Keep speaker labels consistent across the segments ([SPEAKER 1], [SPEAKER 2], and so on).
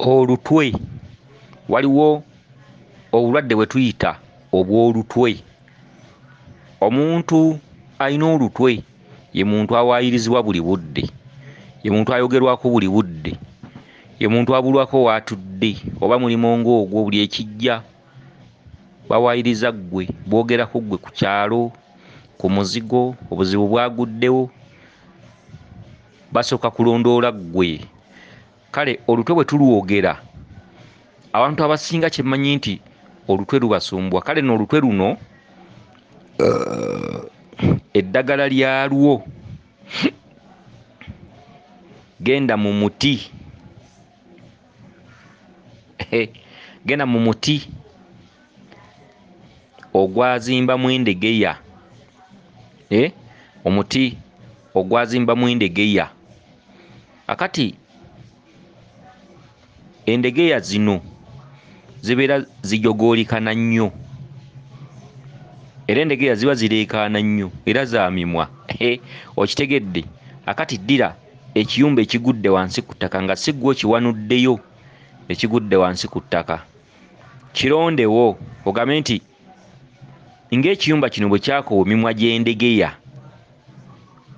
[SPEAKER 1] Olutwe. Waliwo obulwadde bwe tuyita obw'olutwe. Omuntu alina olutwe ye muntu awaayirizibwa buli budde, ye muntu ayogerwako buli budde, ye muntu abulwako w'atudde oba mulimo ng'ogwo buli ekijja bawaayiriza ggwe, boogerako ggwe ku kyalo, ku muzigo, obuzibu bwaguddewo, basooka kulondoola ggwe. Kale olutwe bwe tulwogera, abantu abasinga kye mmanyi nti olutwe lubasumbwa. Kale nno olutwe luno eddagala lyalwo genda mu muti, genda mu muti ogwazimbamu endegeya, omuti ogwazimbamu endegeya. Akati endegeya zino zibeera zijogoolikana nnyo, era endegeya ziba zireekaana nnyo era za mimwa, okitegedde. Akati ddira ekiyumba ekigudde wansi ku ttaka nga si ggwe okiwanuddeyo, ekigudde wansi ku ttaka kirondewo ogambe nti ng'ekiyumba kino bwe kyakoowa emimwa gy'endegeya,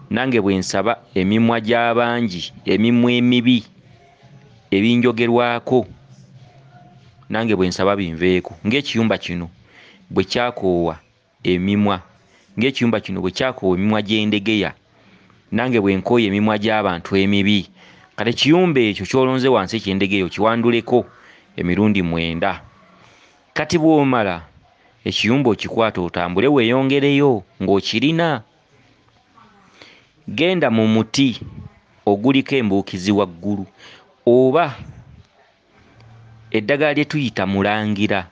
[SPEAKER 1] nange bwe nsaba emimwa gy'abangi, emimwa emibi ebinjogerwako, nange bwe nsaba binveeko. Ng'ekiyumba kino bwe kyakoowa emimwa, ng'ekiyumba kino bwe kyakoowa emimwa gy'endegeya, nange bwe nkooye emimwa gy'abantu emibi. Kale ekiyumba ekyo ky'olonze wansi eky'endegeya okiwanduleko emirundi 9. Kati bw'omala ekiyumba okikwata otambule weeyongereyo ng'okirina. Genda mu muti oguliko embuukizi waggulu, oba eddagala lye tuyita mulangira,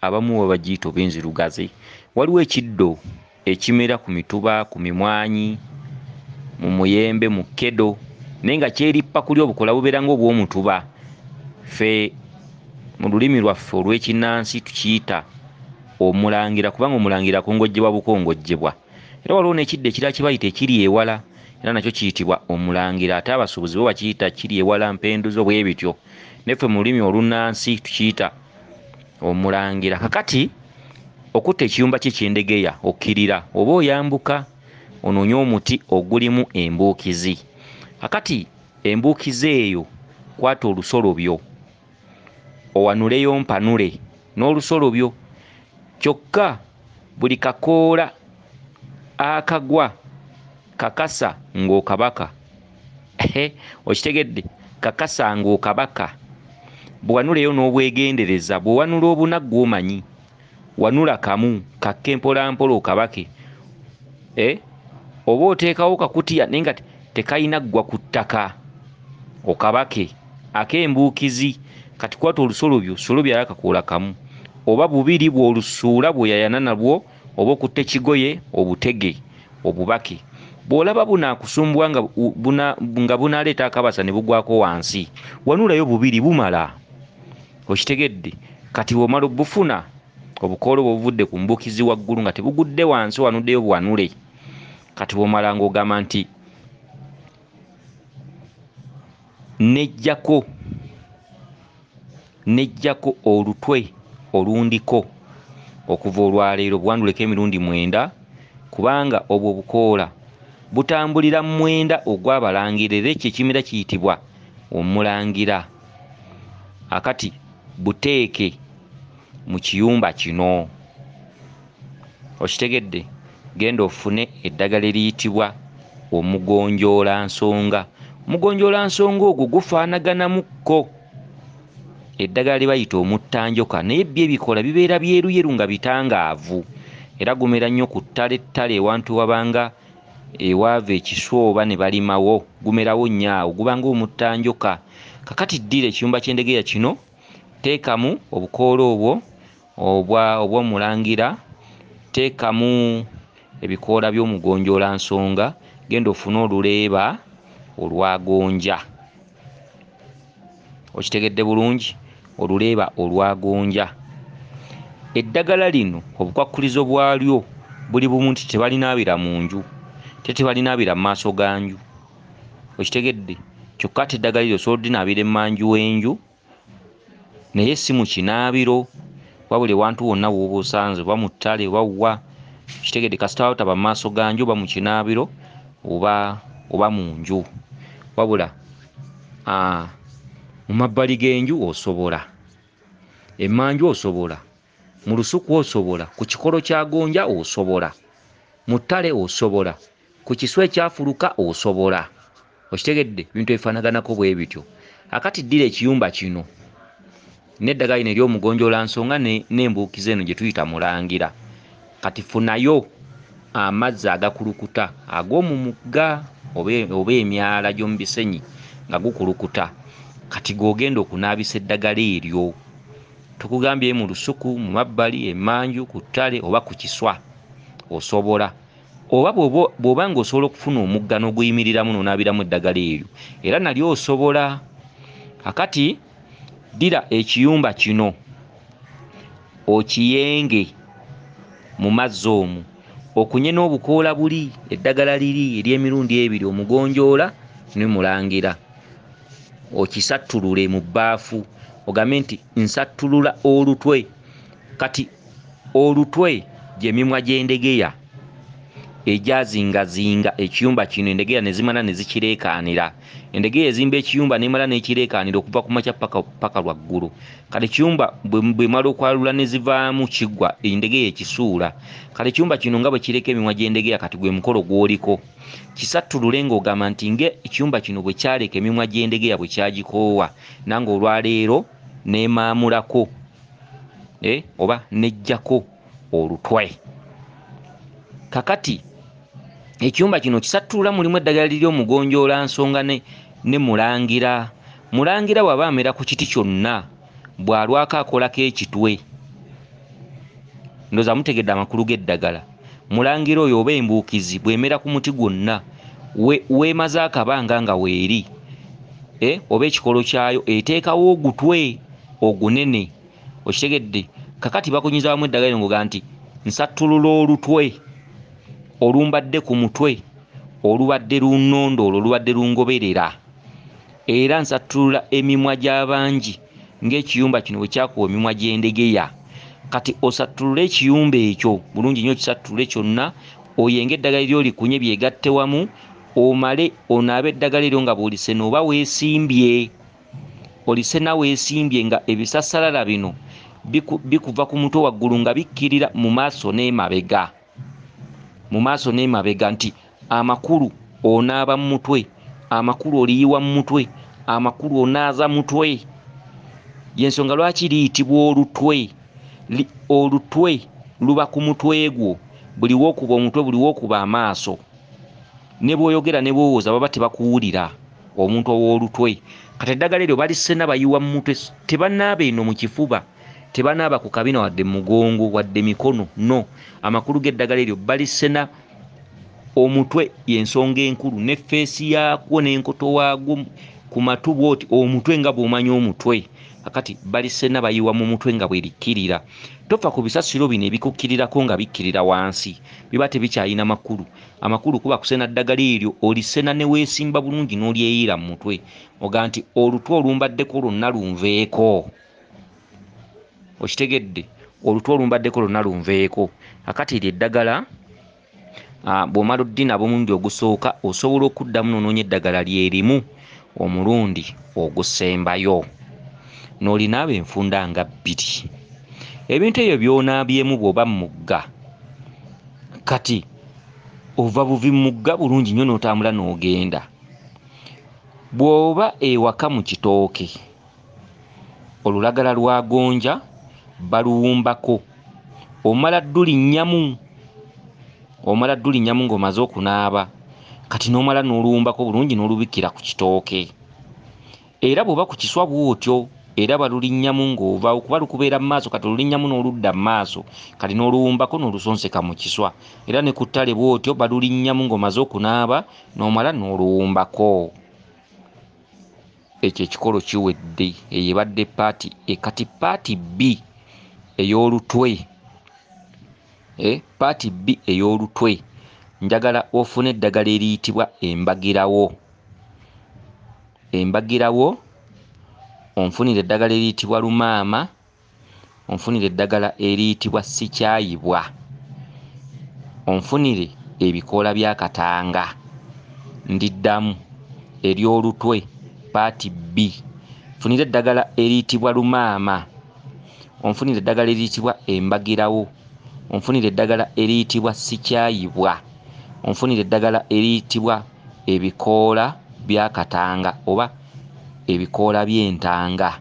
[SPEAKER 1] abamu bwe bagiyita oba enzirugaze. Waliwo ekiddo ekimera ku mituba, ku mimwanyi, mu muyembe, mu kkedo, naye nga kyerippa kuli obukola bubeera ng'obw'omutuba. Ffe mu lulimi lwaffe olw'ekinnansi tukiyita omulangira, kubanga omulangira akongojjebwa bukongojjebwa. Era waliwo n'ekiddo ekirala kye bayita ekiri ewala, era nakyo kiyitibwa omulangira, ate abasuubuzi bo bakiyita kiri ewala, mpenduzo, bwe bityo. Naffe mu lulimi olunnansi tukiyita omulangira. Kakati okutta ekiyumba kye ky'endegeya okkirira, oba oyambuka onoonye omuti ogulimu embuukizi. Kakati embuukizi eyo kwata olusolobyo owanuleyo mpanule n'olusolobyo, kyokka buli kakoola akagwa kakasa ng'okabaka. Okitegedde? Kakasa ng'okabaka. Bwewanuleyo n'obwegendereza, bwewanula obuna gw'omanyi, wanula kamu kakke mpolampola okabake. Oba oteekawo kakutiya naye nga tekayina ggwa ku ttaka, okabake ak'embuukizi. Kati kwata olusolobyo, solobyayo akakoola kamu oba bubiri bw'olusuula bw'oyayana nabwo, oba okutte ekigoye obutege obubake. Bw'olaba bunaakusumbwa nga bunaleeta akabasa ne bugwako wansi, wanulayo bubiri bumala. Okitegedde? Kati bw'omala obufuna obukoola obuvudde ku mbuukizi waggulu nga tebugudde wansi, wanuddeyo buwanule. Kati bw'omala ng'ogamba nti nejjako olutwe olundiko okuva olwaleero buwanduleko emirundi 9, kubanga obwo obukoola butambulira mu mwenda ogw'abalangira, era ekyo ekimera kiyitibwa omulangira. Akati buteeke mu kiyumba kino. Okitegedde? Genda ofune eddagala eriyitibwa omugonjoolansonga. Omugonjoolansonga ogwo gufaanaganamukko eddagala lye bayita omuttanjoka, naye byo ebikola bibeera byeruyeru nga bitangaavu, era gumera nnyo ku ttale ewantu wabanga ewaava ekiswa oba ne balimawo, gumerawo nnyo awo, gubanga omuttanjoka. Kakati ddira ekiyumba ky'endegeya kino, teekamu obukoola obwo obw'omulangira, teekamu ebikoola by'omugonjoolansonga, genda ofune oluleeba olwagonja. Okitegedde bulungi? Oluleeba olwagonja. Eddagala lino obukwakkulizo bwalyo buli bumu nti tebalinaabira mu nju, tebalinaabira mu maaso ga nju. Okitegedde? kyokka ate eddagala eryo osobola oddinaabira emmanju w'enju naye si mu kinaabiro wabula ewantu wonna w'oba osanze oba mu ttale oba wa kitegedde kasita wataba mu maaso ga nju oba mu kinaabiro oba mu nju wabula mu mabbali g'enju osobola, emmanju osobola, mu lusuku osobola, ku kikolo kya gonja osobola, mu ttale osobola, ku kiswa ekyafuluka osobola. Okitegedde ebintu ebifaanaganako bwe bityo. Akati ddira ekiyumba kino n'eddagala lino ery'omugonjoola nsonga n'embuukizi eno gye tuyita mulangira. Kati funayo amazzi agakulukuta ag'omu mugga oba emyala gy'omu bisenyi nga gukulukuta, kati g'ogenda okunaabisa eddagala eryo. Tukugambye mu lusuku, mu mabbali, emmanju, ku ttale oba ku kiswa osobola. Oba bw'oba ng'osobola okufuna omugga n'oguyimiriramu n'onaabiramu eddagala eryo era nalyo osobola. Akati ddira ekiyumba kino okiyenge mu mazzi omwo, okunye n'obukoola buli eddagala liri ery'emirundi ebiri omugonjoola ne mulangira, okisattulule mu bbaafu ogambe nti nsattulula olutwe. Kati olutwe gy'emimwa gy'endegeya egyazingazinga ekiyumba kino, endegeya ne zimala ne zikireekaanira. Endegeya ezimba ekiyumba n'emala n'ekireekaanira okuva ku makya paka lwaggulu. Kale ekiyumba bw'emala okwalula ne zivaamu kiggwa, endegeya ekisuula. Kale ekiyumba kino nga bwe kireka emimwa gy'endegeya, kati gwe mukolo gw'oliko. Kisattulule ng'ogamba nti ekiyumba kino bwe kyaleka emimwa gy'endegeya bwe kyagikoowa, nange olwaleero neemaamulako oba nejjako olutwe. Kakati ekiyumba kino kisattulula mulimu eddagala liri omugonjoola nsonga ne mulangira. Mulangira bw'aba amera ku kiti kyonna, bw'alwako akolako ekitwe. Ndowooza mutegedde amakulu g'eddagala. Mulangira oyo oba embuukizi bw'emera ku muti gwonna, weemaze akabanga nga weeri oba ekikolo kyayo eteekawo ogutwe ogunene. Okitegedde? Kakati bakunyiza wamu eddagala lino ng'oga nti nsattulula olutwe olumbadde ku mutwe, olubadde lunnondo, olwo olubadde lungoberera, era nsattulula emimwa gy'abangi ng'ekiyumba kino bwe kyakuwa emimwa gy'endegeya. Kati osattulule ekiyumba ekyo bulungi nnyo, kisattulule kyonna, oyenge eddagala eryo likunye byegatte wamu, omale onaabe eddagala eryo nga bw'olisena oba weesimbye. Olisena weesimbye nga ebisassalala bino bikuva ku mutwe waggulu nga bikkirira mu maaso n'emabega. Mu maaso n'emabega, nti amakulu onaaba mu mutwe, amakulu oliyiwa mu mutwe, amakulu onaaza mutwe. Y'ensonga lwaki liyitibwa olutwe. Olutwe luba ku mutwe gwo, buli w'okuba omutwe, buli w'okuba amaaso. Ne bw'oyogera ne bw'owooza baba tebakuwulira omuntu ow'olutwe. Kati eddagala eryo balisena bayiwa mu mutwe, tebanaaba eno mu kifuba, tebanaaba ku kabina wadde mugongo wadde mikono, no. Amakulu g'eddagala eryo balisena omutwe, y'ensonga enkulu, ne feesi yaakwo n'enkoto waagwo ku matu bw'oti, omutwe nga bw'omanya omutwe. Kakati balisena bayiwa mu mutwe nga bwerikkirira. Tofa ku bisasiro bino ebikukkirirako nga bikkirira wansi, biba tebikyayina makulu. Amakulu kuba kusena ddagala eryo, olisena ne weesimba bulungi n'olyeyiira mu mutwe, oga nti olutwe olumbaddeko lwonna lunveeko. Okitegedde? Olutwe olumbaddeko lwonna lunveeko. Akati eryo eddagala bw'omala oddina omulundi ogusooka, osobola okuddamu n'onoonya eddagala lyerimu omulundi ogusembayo, n'olinaaba enfunda nga 2. Ebintu ebyo by'onaabyemu bw'oba mu mugga, kati ova buvi mu mugga bulungi nnyo n'otambula n'ogenda. Bw'oba ewaka mu kitooke, olulagala lwa gonja baluwumbako, omala ddulinnyamu ng'omaze okunaaba, kati n'omala n'oluwumbako bulungi n'olubikkira ku kitooke. Era bw'oba ku kiswa bw'otyo, era balulinnyamu ng'ova okuba lukubeera mu maaso, kati olulinnyamu n'oludda mu maaso, kati n'oluwumbako n'olusonseka mu kiswa. Era ne ku ttale bw'otyo balulinnyamu ng'omaze okunaaba, n'omala n'oluwumbako. Ekyo ekikolo kiwedde, eyo ebadde paati kati paati B ey'olutwe. Paati B ey'olutwe njagala ofune eddagala eriyitibwa embagirawo. embagirawo, onfunire eddagala eriyitibwa lumaama, onfunire eddagala eriyitibwa sikyayibwa, onfunire ebikoola bya katanga. Ndiddamu ery'olutwe paati B, nfunire eddagala eriyitibwa lumaama, onfunire eddagala eriyitibwa embagirawo, onfunire eddagala eriyitibwa sikyayibwa, onfunire eddagala eriyitibwa ebikoola bya katanga oba ebikoola by'entanga.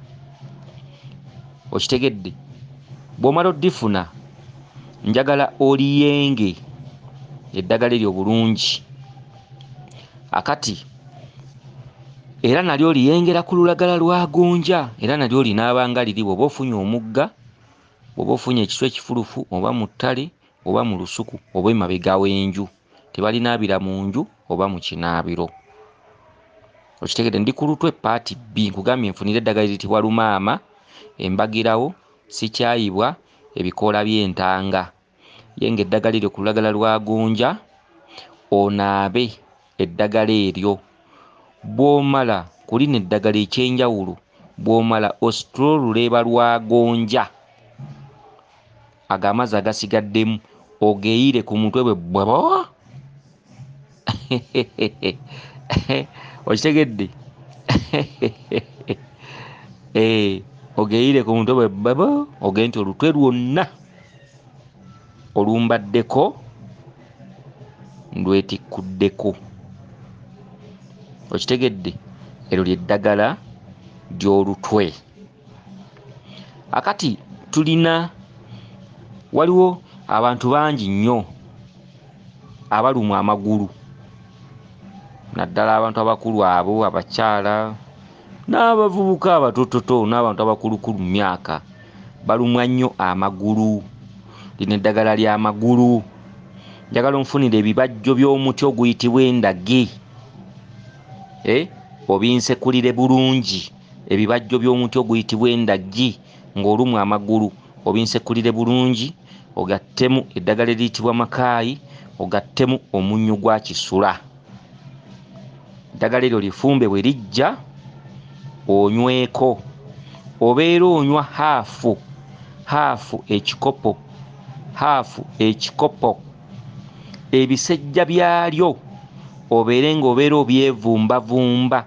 [SPEAKER 1] Okitegedde? Bw'omala oddifuna njagala oliyenge eddagala eryo bulungi. Akati era nalyo oliyengera ku lulagala lwa gonja, era nalyo linaaba nga liri bw'oba ofunye omugga, bw'oba ofunye ekiswa ekifulufu oba mu ttale oba mu lusuku oba emabega w'enju. Tebalinaabira mu nju oba mu kinaabiro. Okitegedde? Ndi ku lutwe paati B, nkugambye nfunire eddagala eriyitibwa lumaama, embagirawo, sikyayibwa, ebikoola by'entanga. Yenga eddagala eryo ku lulagala lwa gonja, onaabe eddagala eryo. Bw'omala kulina eddagala ekyenjawulo, bw'omala ositule oluleeba lwa gonja, ag'amazzi agasigaddemu ogeeyire ku mutwe bwe bbwaba. Okitegedde? Ogeeyire ku mutwe bwe bbaba, ogende nti olutwe lwonna olumbaddeko ndwetikkuddeko. Okitegedde? Eryo ly'eddagala ly'olutwe. Akati waliwo abantu bangi nnyo abalumwa amagulu, naddala abantu abakulu abo, abakyala n'abavubuka abatototo n'abantu abakulukulu mu myaka balumwa nnyo amagulu. Lino eddagala ly'amagulu. Njagala onfunire ebibajjo by'omuti oguyitibwa endage, obinsekulire bulungi. Ebibajjo by'omuti oguyitibwa endagi ng'olumwa amagulu obinsekulire bulungi, ogattemu eddagala eriyitibwa makaayi, ogattemu omunnyo gwa kisula. Eddagala eryo lifumbe bwe lijja onyweko. Obeera onywa haafu ekikopo. Ebisejja byalyo obeere ng'obeera obyevumbavumba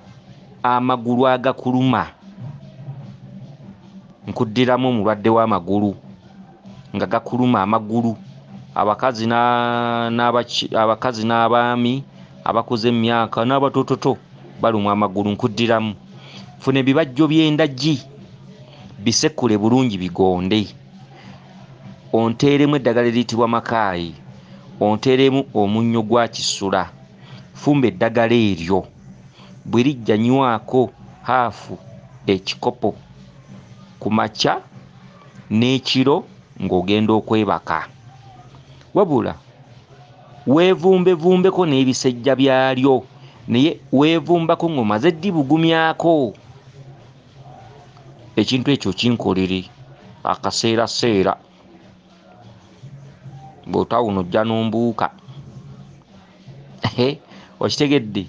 [SPEAKER 1] amagulu agakuluma. Nkuddiramu omulwadde w'amagulu nga gakuluma amagulu, abakazi n'abaami abakuze emyaka n'abatototo balumwa amagulu. Nkuddiramu, funa ebibajjo by'endagi, bisekule bulungi bigonde, onteeremu eddagala eriyitibwa makaayi, onteeremu omunnyo gwa kisula. Fumba eddagala eryo, bwe lijja nywako haafu ekikopo ku makya n'ekiro ng'ogenda okwebaka. Wabula weevumbevumbeko n'ebisejja byalyo, naye weevumbako ng'omaze ddibugumyako. Ekintu ekyo kinkolere akaseeraseera, bw'otawuno ojja n'ombuuka. Okitegedde?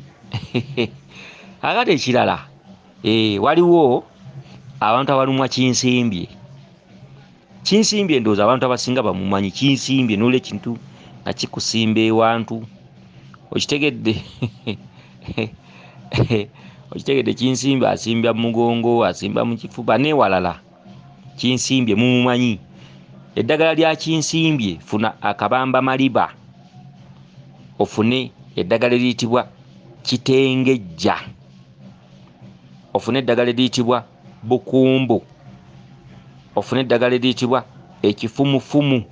[SPEAKER 1] Akati ekirala, waliwo abantu abalumwa kinsimbye. Kinsimbye ndowooza abantu abasinga bamumanyi. Kinsimbye n'olwo ekintu nga kikusimba ewantu. Okitegedde? Okitegedde? Kinsimbye asimbya mu mugongo, asimba mu kifuba n'ewalala. Kinsimbye mumumanyi. Eddagala lya kinsimbye, funa akabamba maliba, ofune eddagala eriyitibwa kitengejja, ofune eddagala eriyitibwa bukumbu, ofune eddagala eriyitibwa ekifumufumu.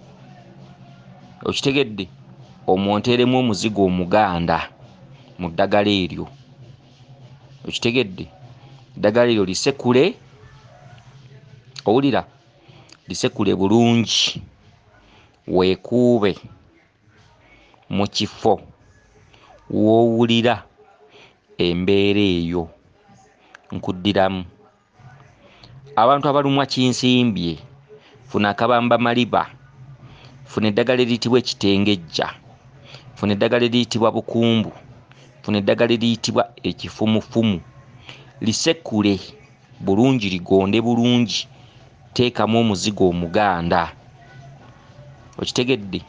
[SPEAKER 1] Okitegedde? Omwonteeremu omuzigo omuganda mu ddagala eryo. Okitegedde? Eddagala eryo lisekule, owulira, lisekule bulungi, weekuube mu kifo w'owulira embeera eyo. Nkuddiramu, abantu abalumwa kinsimbye, funa akabamba maliba, funa eddagala eriyitibwa ekitengejja, funa eddagala eriyitibwa bukumbu, funa eddagala eriyitibwa ekifumufumu. lisekule bulungi ligonde bulungi teekamu omuzigo omuganda okitegedde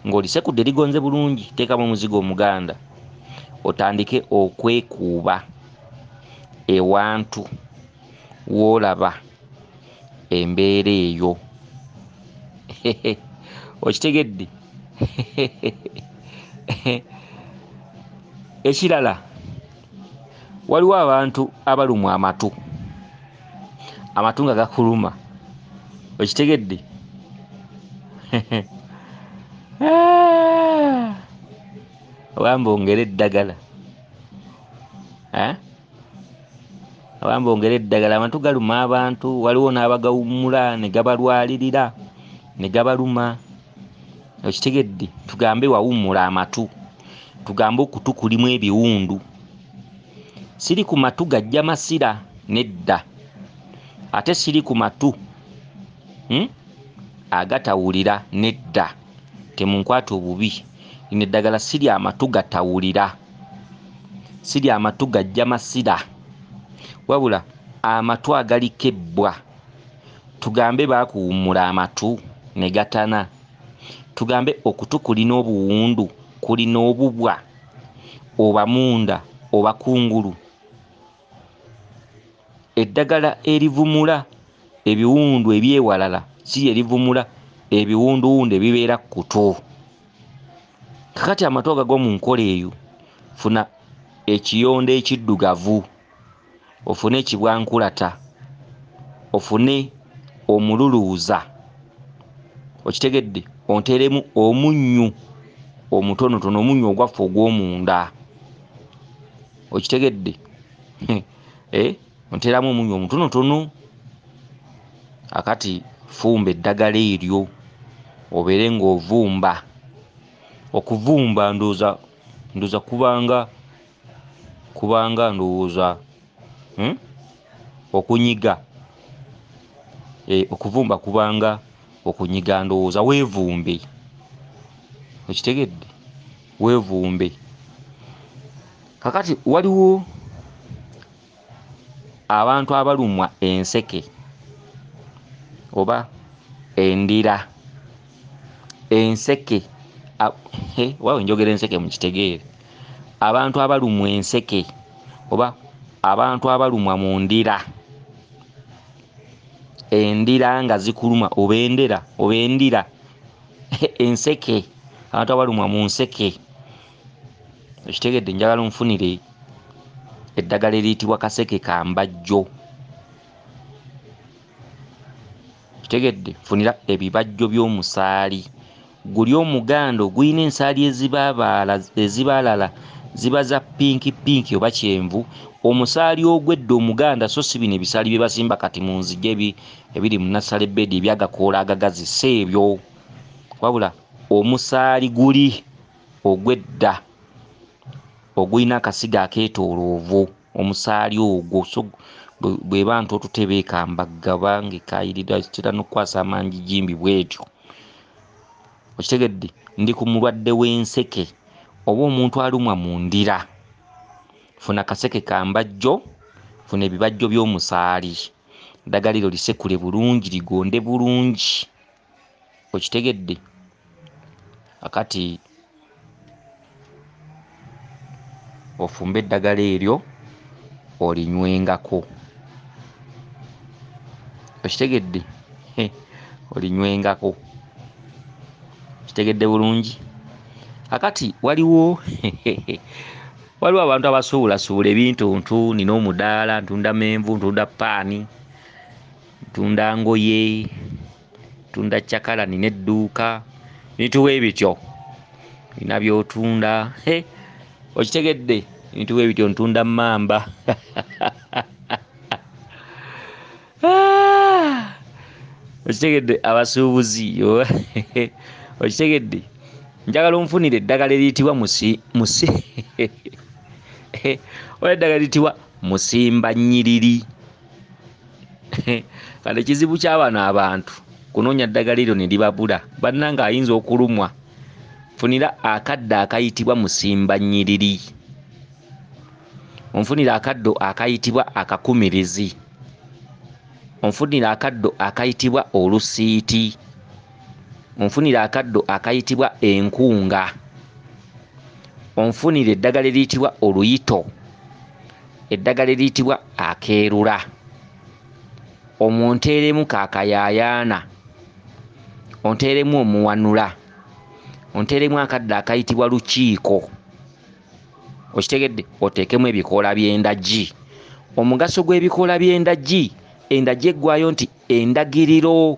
[SPEAKER 1] ng'olisekudde ligonze bulungi teekamu omuzigo omuganda otandike okwekuuba ewantu w'olaba embeera eyo okitegedde ekirala waliwo abantu abalumwa amatu nga gakuluma okitegedde wambongera eddagala wambongera eddagala amatu galuma abantu waliwo n'abagawummula ne gabalwalirira ne gabaluma okitegedde tugambe wawummula amatu tugambe okutu kulimu ebiwundu siri ku matu gajja masira nedda ate siri ku matu agatawulira nedda temunkwata obubi lino eddagala siri amatu gatawulira siri amatu gajja masira wabula amatu agaliko ebbwa tugambe baakuwummula amatu ne gatana tugambe okutu kulina obuwundu kulina obubwa oba munda oba kungulu eddagala erivumula ebiwundu ebyewalala si erivumula ebiwunduwundu ebibeera ku kutu kakati amatu agagwa mu nkola eyo funa ekiyonde ekiddugavu ofune ekibwankulata ofune omululuuza okitegedde onteremu omunnyu omutonotono omunnyu ogwaffe ogw'omunda okitegedde onteramu omunnyu omutonotono akati fumba eddagala eryo obeere ng'ovumba okuvumba ndowooza kubanga ndowooza okunyiga okuvumba kubanga okunyiga ndowooza weevumbe okitegedde weevumbe kakati waliwo abantu abalumwa enseke oba endira enseke waawe njogera enseke mukitegeere abantu abalumwa enseke oba abantu abalumwa mu ndira endira nga zikuluma oba endira enseke abantu abalumwa mu nseke okitegedde njagala nfunire eddagala eriyitibwa kaseke kambajjo okitegedde funira ebibajjo by'omusaali guli omuganda ogulina ensaali ezibaalala ziba za pinki oba kyenvu omusaali ogwedde omuganda so si bino ebisaali bye basimba kati mu nzige ebiri mu nasale bedi ebyagakoola agagazi si ebyo wabula omusaali guli ogwedda ogulina akasiga akeetooloovu omusaali ogwo so bwe bantu otutebeekambagga bange kayirira kitera n'okukwasa amangi jimbi bwetyo okitegedde ndi ku mulwadde w'enseke oba omuntu alumwa mu ndira funa kaseke kambajjo funa ebibajjo by'omusaali eddagala liro lisekule bulungi ligonde bulungi okitegedde akati ofumbe eddagala eryo olinywengako okitegedde olinywengako kitegedde bulungi akati waliwo abantu abasuulasuula ebintuntu nina omudaala ntunda menvu ntunda paani ntunda ngoye ntunda cakala nina edduuka bintu weebityo nina byotunda okitegedde bintu weebityo ntunda mamba okitegedde abasuubuzi okitegedde njagala onfunire eddagala eriyitibwa oba eddagala eriyitibwa musimbanyiriri kale ekizibu ky'abano abantu kunoonya ddagala eryo ne libabula bannanga ayinza okulumwa funira akadde akayitibwa musimbanyiriri onfunira akaddo akayitibwa akakumirizi, onfunira akaddo akayitibwa olusiiti, onfunira akaddo akayitibwa enkunga, onfunira eddagala eriyitibwa oluyito, eddagala eriyitibwa akeerula, omunteeremu kaakayayaana, onteeremu omuwanula, onteeremu akaddo akayitibwa lukiiko. Okitegedde? Oteekemu ebikoola by'endagi. Omugaso gw'ebikoola by'endagi, endagi eggwayo nti endagiriro,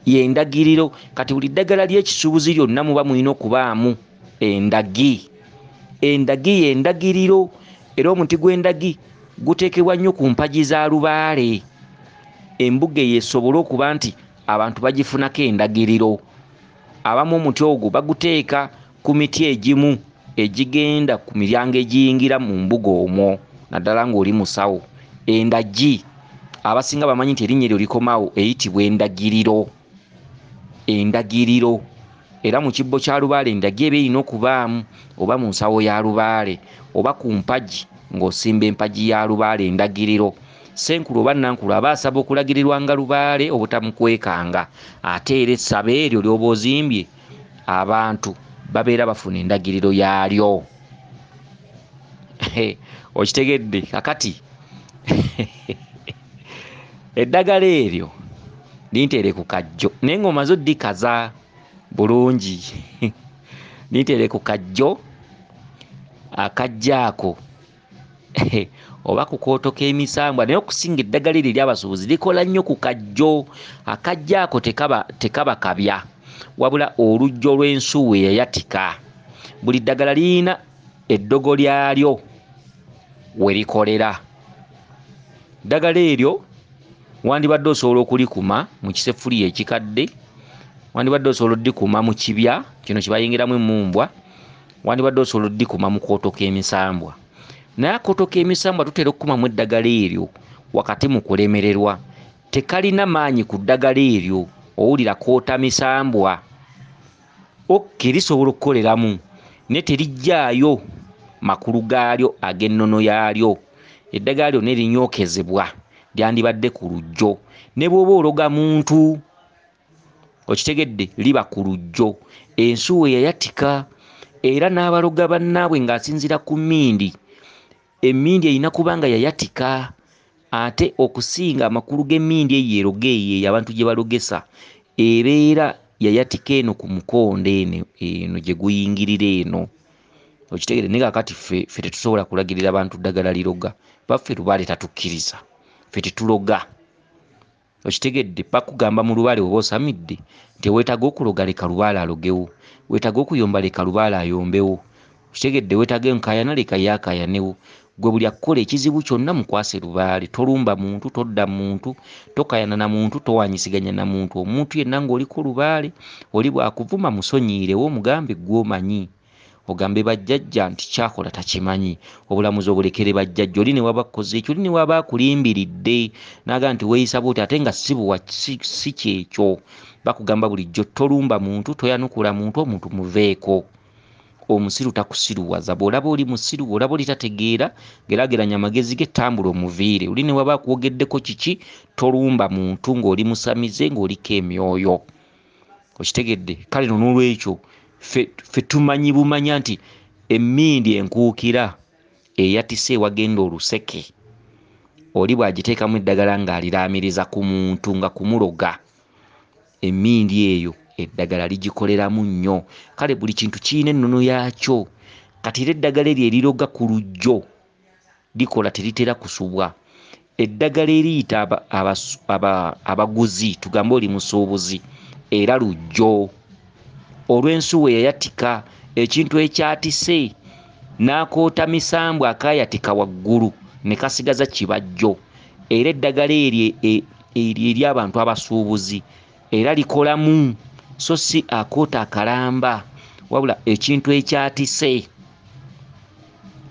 [SPEAKER 1] yendagiriro. Kati buli ddagala ly'ekisuubuzi lyonna muba mulina okubaamu endagi. Endagi yendagiriro, era omuti gw'endagi guteekebwa nnyo ku mpagi za lubaale. Embuga eyo esobole okuba nti abantu bagifunako endagiriro. Abamu omuti ogwo baguteeka ku miti egimu egigenda ku miryango egiyingira mu mbuga omwo, naddala ng'oli musawo. Endagi abasinga bamanyi nti erinnya eryo likomawo eyitibwa endagiriro. Endagiriro. Era mu kibbo kya lubaale endagi eba erina okubaamu, oba mu nsawo ya lubaale oba ku mpagi ng'osimba empagi ya lubaale endagiriro. Senkulu oba nankulu aba asaba okulagirirwa nga lubaale obutamukwekanga, ate era essaba eryo ly'oba ozimbye abantu babeera bafuna endagiriro yaalyo. Okitegedde? Kakati eddagala eryo linteere ku kajjo, naye ng'omaze oddikaza bulungi. Linteere ku kajjo, akajjo ako oba ku kooto k'emisambwa, naye okusinga eddagala eryo ery'abasuubuzi likola nnyo ku kajjo. Akajjo ako tekaba kabya, wabula olujjo lw'ensuwa eyayatika. Buli ddagala lirina eddogo lyalyo we likolera. Ddagala eryo wandibadde osobola okulikuma mu kiseffuliya ekikadde, wandibadde osobola oddikuma mu kibya kino kye bayingiramu emmumbwa, wandibadde osobola oddikuma mu kooto k'emisambwa. Naye akooto k'emisambwa tutera okukumamu eddagala eryo wakati mu kulemererwa. Tekalina maanyi ku ddagala eryo, owulira koota misambwa. Lisobola okukoleramu naye terijjaayo makulu gaalyo ag'ennono yaalyo. Eddagala lyonna erinyookezebwa lyandibadde ku lujjo. Ne bw'oba ologa muntu, okitegedde, liba ku lujjo. Ensuwa eyayatika, era n'abaloga bannaabwe ng'asinziira ku mmindi. Emmindi erina kubanga yayatika, ate okusinga amakulu g'emmindi eyo eroga eyo abantu gye balogesa ebeera yayatika eno ku mukonde eno gye guyingirira eno. Okitegere? Naye kakati ffe tetusobola kulagirira abantu ddagala liroga. Baffe lubaale tatukkiriza, ffe tetuloga. Okitegedde? Bakugamba mu lubaale oba osamidde nti weetaaga okuloga leka lubaale alogewo, weetaaga okuyomba leka lubaale ayombewo. Okitegedde? Weetaaga enkaayana leka yaakaayanewo. Gwe buli akukola ekizibu kyonna mukwase lubaale. Tolumba muntu, todda muntu, tokaayana na muntu, towanyisiganya na muntu. Omuntu yenna ng'oliko lubaale, oli bw'akuvuma musonyiirewo, omugambe gw'omanyi. Ogambe bajjajja nti kyakola takimanyi, obulamuzi obulekere bajjajja. Oli ne waba akoze ekyo, oli ne waba akulimbiridde n'agamba nti weeyisa bw'oti ate nga si kyekyo. Bakugamba bulijjo tolumba muntu, toyanukula muntu, omuntu muveeko. Omusiru takusiruwaza. Bw'olaba oli musiru, bw'olaba oli tategeera, geraageranya amagezi ge, tambula omuviire. Oli ne waba akwogeddeko kiki, tolumba muntu ng'oli musamize, ng'oliko emyoyo. Okitegedde? Kale n'olwekyo ffe tumanyi bumanya nti emmindi enkuukira eyatise ewagenda oluseke, oli bw'agiteekamu eddagala ng'aliraamiriza ku muntu nga kumuloga, emmindi eyo eddagala ligikoleramu nnyo. Kale buli kintu kirina ennono yaakyo. Kati era eddagala eryo eriroga ku lujjo likola teritera kusubwa. Eddagala eriyita abaguzi, tugambe oli musuubuzi, era lujjo. Olw'ensuwa eyayatika, ekintu ekyatise n'akoota misambwa akaayatika waggulu ne kasigaza kibajjo. Era eddagala eryo ery'abantu abasuubuzi era likolamu, so si akoota akalamba, wabula ekintu ekyatise.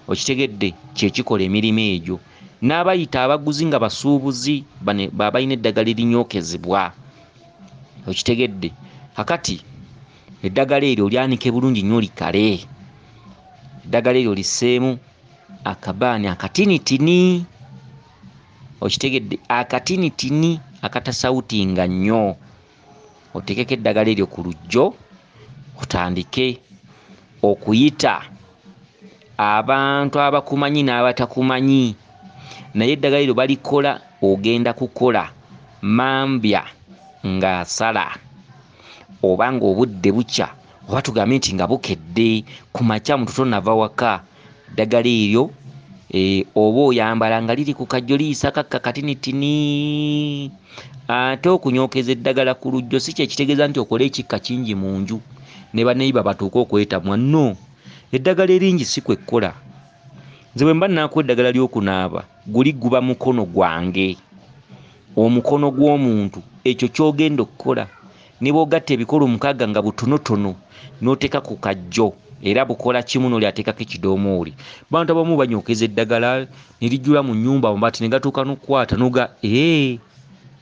[SPEAKER 1] Okitegedde? Kye kikola emirimu egyo. N'abayita abaguzi nga basuubuzi baba balina eddagala erinyookezebwa. Okitegedde? Kakati eddagala eryo lyanike bulungi nnyo likale. Eddagala eryo lisseemu akabaani akatinitini, okitegedde, akatinitini akatasawutinga nnyo. Otekeko eddagala eryo ku lujjo, otandike okuyita abantu abakumanyi n'abatakumanyi. Naye eddagala eryo balikola, ogenda kukola mambya ng'asala, oba ng'obudde bukya, oba tugambe nti nga bukedde ku makya mutoto nava waka. Eddagala eryo oba oyambala nga liri ku kajjo liyisa katinitini. Ate okunyookeza eddagala ku lujjo si kye kitegeeza nti okola ekikka kingi mu nju ne baneiba batuuke okwetamwa. No, eddagala eringi si kwekkola. Nze bwe mba naakuwa eddagala ly'okunaaba, guli guba mukono gwange, omukono gw'omuntu, ekyo ky'ogenda okukola. Ne bw'ogatta ebikolo 6 nga butonotono n'oteeka ku kajjo, era bukola kimu n'olyateekako ekidoomooli. Bantu abamu banyookeza eddagala ne lijjula mu nnyumba amabati ne gatuuka n'okukwata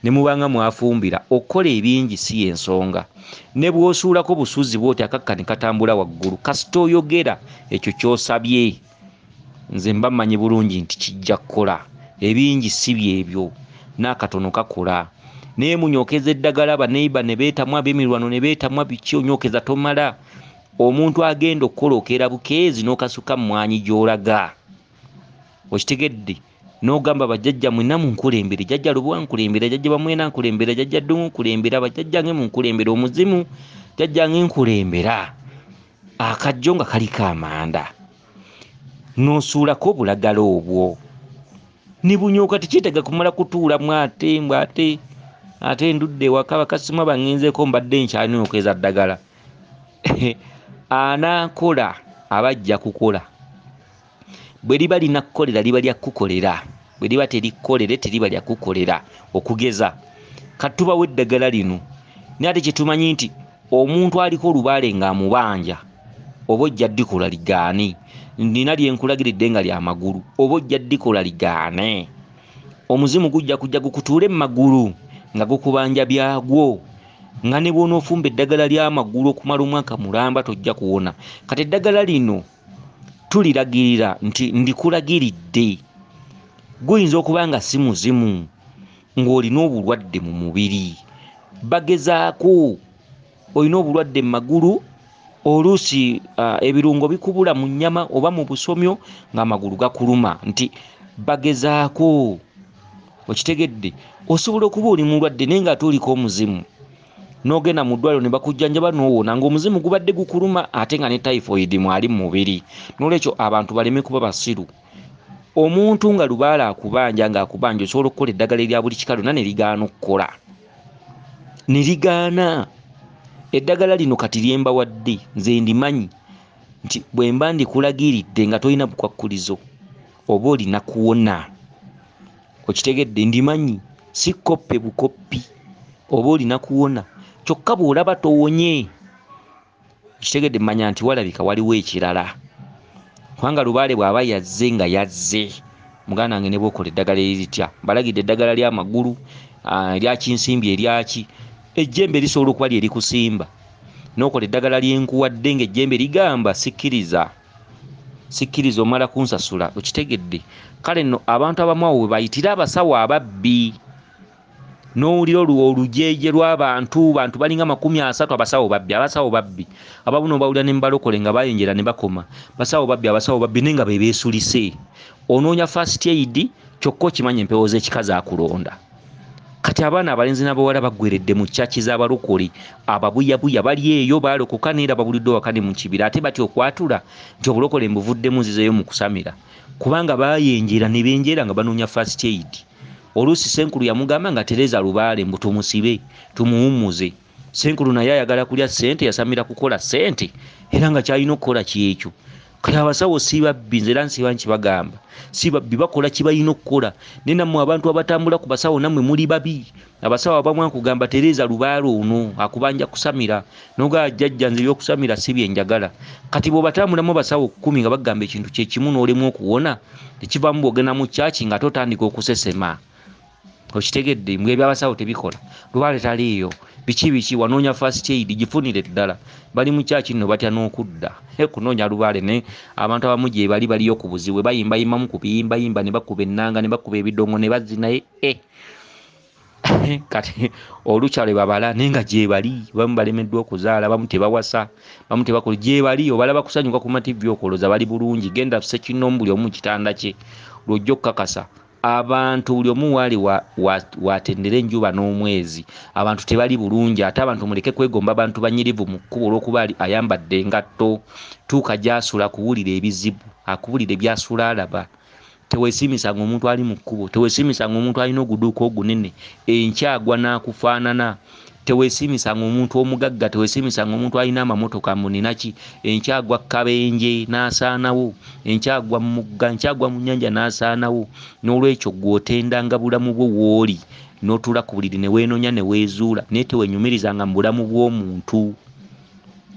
[SPEAKER 1] ne mubanga mwafumbira. Okukola ebingi si y'ensonga. Ne bw'osuulako busuzi bw'oti akakka ne katambula waggulu, kasita oyogera ekyo ky'osabye, nze mba mmanyi bulungi nti kijja kukola. Ebingi si byebyo, n'akatono kakola. Naye munyookeza eddagala baneiba ne beetamwa, ab'emirwano ne beetamwa, biki onyookeza tomala. Omuntu agenda okukola okeera bukeezi n'okasuka mu mwanyi gy'olaga. Okitegedde? N'ogamba bajjajja mwenna munkulembere, jjajja Lubuwa nkulembera, jjajja Bamwena nkulembera, jjajja Ddungu nkulembera, bajjajjange munkulembera, omuzimu jjajjange nkulembera. Akajjo nga kaliko amanda, n'osuulako obulagala obwo. Ne bunyooka tekyetaaga kumala kutuulamu ate ndudde ewaka bakasima bangenzeeko mbadde nkyanyokeza ddagala. Anaakola abajja kukola. Bwe liba linakukolera liba lya kukolera, bwe liba terikukolere teriba lya kukolera. Okugeza katubawo eddagala lino, naye ate kyetumanyi nti omuntu aliko olubaale ng'amubanja, oba ojja ddikola ligaane. Nina lyenkulagiridde nga lya magulu, oba ojja ddikola ligaane. Omuzimu gujja kujja gukutuule mu magulu nga gukubanja byagwo, nga ne bw'onoofumba eddagala ly'amagulu okumala omwaka mulamba tojja kuwona. Kati eddagala lino tuliragirira nti ndikulagiridde. Guyinza okuba nga si muzimu, ng'olina obulwadde mu mubiri. Bagezaako, olina obulwadde mu magulu, oluusi ebirungo bikubula mu nnyama oba mu busomyo ng'amagulu gakuluma, nti bagezaako. Okitegedde? Osobola okuba oli mulwadde naye ng'ate oliko omuzimu, n'ogenda mu ddwaliro ne bakujjanjaba n'owona ng'omuzimu gubadde gukuluma ate nga ne typhoid mwali mu mubiri. N'olwekyo abantu baleme kuba basiru. Omuntu nga lubaala akubanja ng'akubanja, osobola okukola eddagala erya buli kika lyonna ne ligaana okukola. Ne ligaana. Eddagala lino kati lyemba wadde nze ndimanyi nti bwe mba ndikulagiridde nga tolina bukwakkulizo oba olina kuwona. Okitegedde? Ndimanyi si koppe bukoppi, oba olina kuwona. Kyokka bw'olaba towonye, kitegedde mmanya nti walabika waliwo ekirala. Kubanga lubaale bw'aba yazze nga yazze, muganda wange ne bw'okola eddagala eritya, balagidde eddagala ly'amagulu, erya kinsimbi, eryaki, ejjembe lisobola okuba lye likusimba. N'okola eddagala lyenkuwadde ng'ejjembe ligamba sikkiriza omala kunsasula. Okitegedde? Kale nno abantu abamu awo we bayitira abasawo ababbi. N'owulira olujeeje lw'abantu, bantu balinga 30 abasawo babbi. Abamu n'obawulira ne mubalokole nga bayenjera ne bakoma. Basawo babbi naye nga be beesulise. Onoonya first aid, kyokka okimanya empewo z'ekika zaakulonda. Kati abaana abalenzi n'abawala baggweredde mu kyaki z'abalokole, ababuyabuya bali eyo baalokoka neera babulidde wakane mu kibira, ate batya okwatula nti obulokole mbuvuddemu nzizeyo mu kusamira. Kubanga baayenjera ne benjera nga banoonya first aid. Oluusi Senkulu yamugamba nga Tereza lubaale mbu tumusibe, tumuwummuze. Senkulu naye ayagala kulya ssente, yasamira kukola ssente, era nga kyalina okukola kyekyo. Kale abasawo si babbi, nze era nsiba nkibagamba. Si babbi, bakola kibalina okukola. Naye nammwe abantu abatambula ku basawo nammwe muli babi. Abasawo abamu akugamba Tereza lubaale ono akubanja kusamira, n'ogaa jjajja nze ebyokusamira si bye njagala. Kati bw'obatambulamu basawo 10 nga bagamba ekintu kye kimu n'olemu okuwona, ekivaamu bw'ogenda mu kyaki ng'ate otandika okusesema. Okitegedde? Mbwe ebyabasawo tebikola. Lubaale taliiyo. biki wanoonya first aid gifunire ddala bali mu kyaki nno batya n'okudda kunoonya lubaale ne abantu abamu gye baliyo ku buzibu bayimbayimamu ku biyimbayimba ne bakuba ennanga ne bakuba ebidongo ne bazinaye kati olukyalo babala naye nga gye bali bamu balemeddwa okuzaala bamu tebawasa bamu tebakola gye bali obalaba kusanyuka ku mativi okoloza bali bulungi genda sekinomu buli omu mu kitanda kye lwojja okukakasa abantu buli omu waali watendera enjuba n'omwezi abantu tebali bulungi ate abantu muleke kwegomba abantu banyirivu mu kkubo olw'okuba ayambadde engatto tuuka gy'asula kuwulira ebizibu akuwulira ebyasula alaba teweesiimisanga omuntu ali mu kkubo teweesiimisanga omuntu alina oguduuka ogunene enkyagwa n'akufaanana teweesiimisanga omuntu omugagga teweesiimisanga omuntu alina amamotoka muninaki enkyagwa kabenje n'asaanawo enkyagwa mugga enkyagwa mu nnyanja n'asaanawo n'olwekyo gw'otendanga bulamu bwo w'oli n'otuula ku buliri ne weenoonya ne weezuula naye tewenyumirizanga mu bulamu bw'omuntu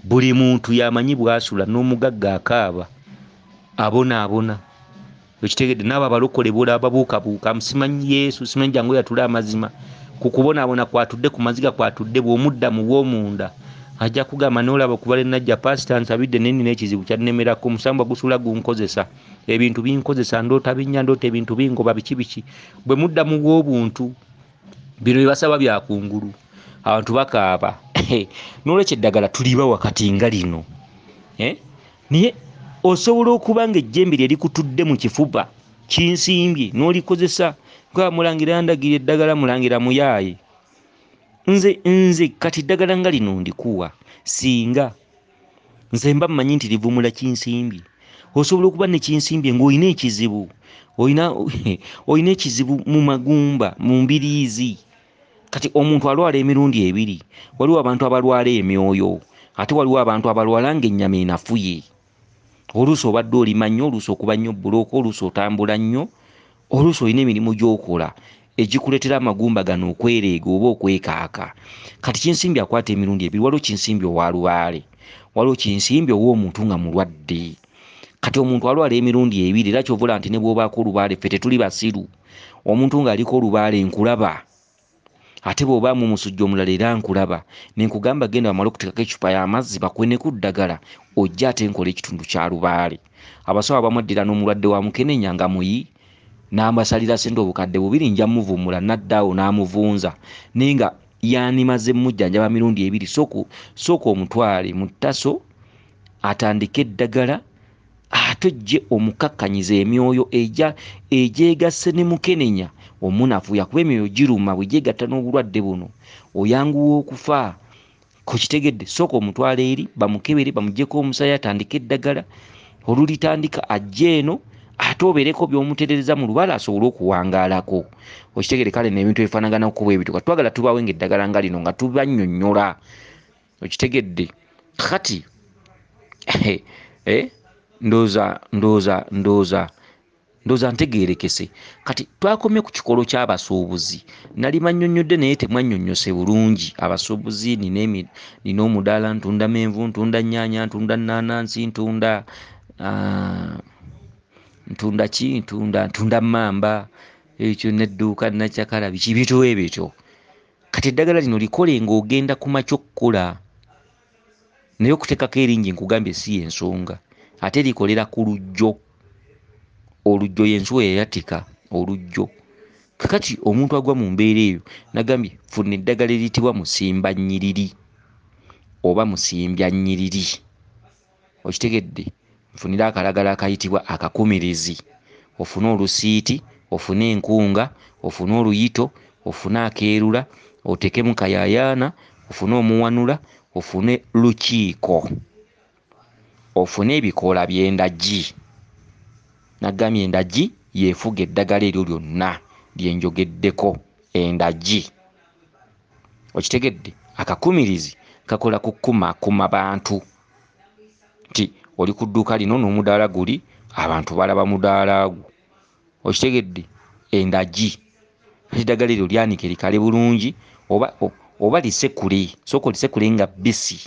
[SPEAKER 1] buli muntu yamanyi bw'asula n'omugagga akaaba abonaabona ekitegedde n'abo abalokole bolaba buukabuuka simanyi Yesu simanyi jangu yatula amazima ku kubonaabona kwatudde ku maziga kwatudde bw'omudda mu bw'omunda ajja kugamba n'olaba okubala najja pasita nsabidde nenni n'ekizibu kyannemerako musambwa gusula gunkozesa ebintu binkozesa ndoota binnya ndoota ebintu bingoba biki bwe mudda mu bw'obuntu bino bibasaba byakungulu abantu bakaaba n'olwekyo eddagala tuliba wakati nga lino niye osobola okuba nga ejjembe lye likutudde mu kifuba kinsimbye n'olikozesa nga Mulangira yandagira eddagala Mulangira muyaaye nze kati eddagala nga lino ndikuwa singa nze mba mmanyi nti livumula kinsimbye osobola okuba ne kinsimbye ng'olina ekizibu olina ekizibu mu magumba mu mbiriizi kati omuntu alwala emirundi ebiri waliwo abantu abalwala emyoyo ate waliwo abantu abalwala ng'ennyama enafuye oluusi obadde olima nnyo oluusi okuba nnyo bbulooka oluusi otambula nnyo oluusi olina emirimu gy'okola egikuleetera amagumba gano okwereega oba okwekaaka kati kinsimbi akwata emirundi ebiri waliwo kinsimbi owa lubaale waliwo kinsimbi ow'omuntu nga mulwadde kati omuntu alwala emirundi ebiri era kyovula nti ne bw'obaako olubaale ffe tetuli basiru omuntu ng'aliko olubaale nkulaba ate bw'obaamu omusujja omulala era nkulaba nenkugamba genda bamale okuteekako ecupa y'amazzi bakweneku ddagala ojja ate nkola ekitundu kya lubaale abasawo abamuddira n'omulwadde wa mukenenya nga muyi n'ambasalira sente obukadde bubiri nja muvumula naddaawo n'amuvunza naye nga yanimaze mujjanjaba mirundi ebiri sooka omutwale mu ttaso atandike eddagala ate ojje omukakkanyiza emyoyo egyegasse ne mukenenya omunafu yakuba emyoyo giruma bwe gyegatta n'obulwadde buno oyanguwa okufa ku kitegedde sooka omutwala eri bamukebere bamuggyeko omusaayi atandike eddagala olulitandika ajje eno ate obeereko by'omutereereza mu lubaale asobole okuwangaalako okitegere kale n'ebintu ebifaanagana okuba ebituka twagala tubawe ng'eddagala nga lino nga tubannyonnyola okitegedde kati ndooza ntegeerekese kati twakomye ku kikolo ky'abasuubuzi nali mannyonnyodde naye temwannyonnyose bulungi abasuubuzi nina omudaala ntunda menvu ntunda nnyaanya ntunda nnaanansi ntunda mmamba ekyo nedduuka nakyakala biki bintu ebyo kati eddagala lino likole ng'ogenda ku makya okkola naye okuteekako eringi nkugambye si y'ensonga ate likolera ku lujjo olujjo y'ensuwa yayatika olujjo kakati omuntu agwa mu mbeera eyo nagambye funa eddagala eriyitibwa musimba nnyiriri oba musimbya nnyiriri okitegedde nfunira akalagala akayitibwa akakumirizi ofune olusiiti ofune enkunga ofune oluyito ofune akeerula otekemu kayayaana ofune omuwanula ofune lukiiko ofune ebikoola by'endagi nagambye endagi yeefuga eddagala eryo lyonna lyenjogeddeko endagi okitegedde akakumirizi kakola kukumakuma bantu nti oli ku dduuka lino n'omudaala guli abantu balaba mudaala gwo okitegedde endagi eddagala eryo lyanike likale bulungi oba lisekule sooka lisekule nga bbisi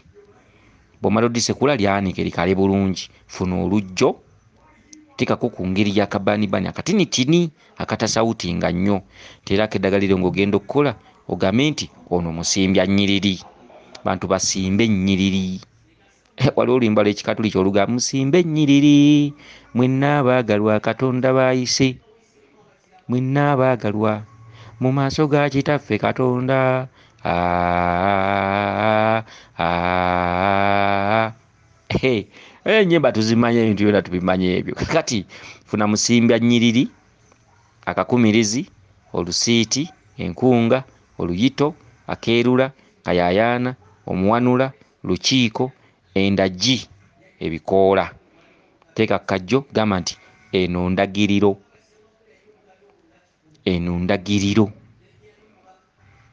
[SPEAKER 1] bw'omala odisekula lyanike likale bulungi funa olujjo teekako ku ngeri y'akabanibani akatinitini akatasawutinga nnyo teerako eddagala eryo ng'ogenda okukola ogambe nti ono musimbya nnyiriri. Bantu basimbe nnyiriri. Waliwo oluyimba lw'ekikatuliki olugamba musimbe nnyiriri, mwenna abaagalwa Katonda baayise, mwenna abaagalwa mu maaso ga kitaffe Katonda. Ennyimba tuzimanye, ebintu byonna tubimanye ebyo. Kati funa musimbya nnyiriri, akakumirizi, olusiiti, enkunga, oluyito, akeerula, kayaayaana, omuwanula, lukiiko, endagi, ebikoola. Teeka kajjo gamba nti eno ndagiriro. Eno ndagiriro.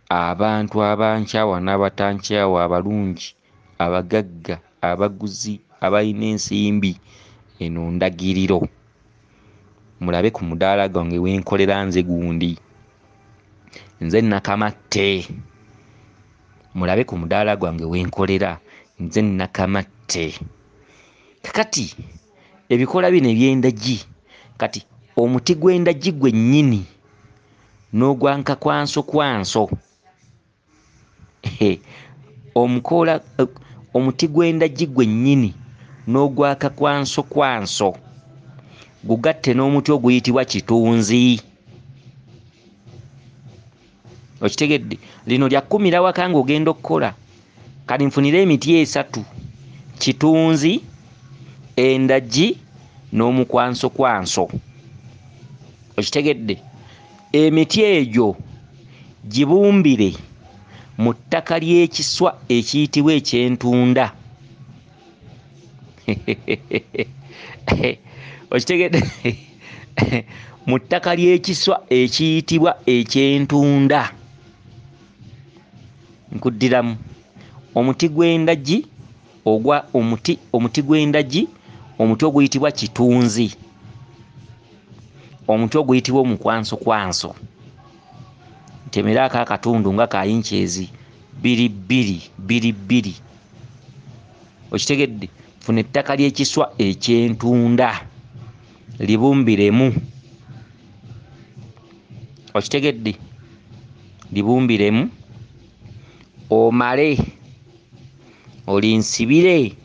[SPEAKER 1] Abantu abankyawa n'abatankyawa, abalungi, abagagga, abaguzi, abalina ensimbi, eno ndagiriro. Mulabe ku mudaala gwange wenkolera nze gundi. Nze nakamatte. Mulabe ku mudaala gwange wenkolera nze nakamatte. Kakati ebikola bino eby'endagi, kati omuti gw'endagi gwennyini n'ogwanka kwanso. Omuti gw'endagi gwennyini n'ogwaka kwanso gugatte n'omuti oguyitibwa kitunzi. Okitegedde? Lino lyakumira waka ng'ogenda okukola. Kati nfunire emiti 3: kitunzi, endagi n'omukwanso. Okitegedde? Emiti egyo gibumbire mu ttaka ly'ekiswa ekiyitibwa eky'entunda. Okitegedde? Mu ttaka ly'ekiswa ekiyitibwa eky'entunda. Nkuddiramu. Omuti gw'endagi omuti gw'endagi, omuti oguyitibwa kitunzi, omuti oguyitibwa omukwanso. Ntemeraako akatundu nga ka inches 2. Okitegedde? Funa ettaka ly'ekiswa eky'entunda libumbiremu. Okitegedde? Libumbiremu omale olinsibire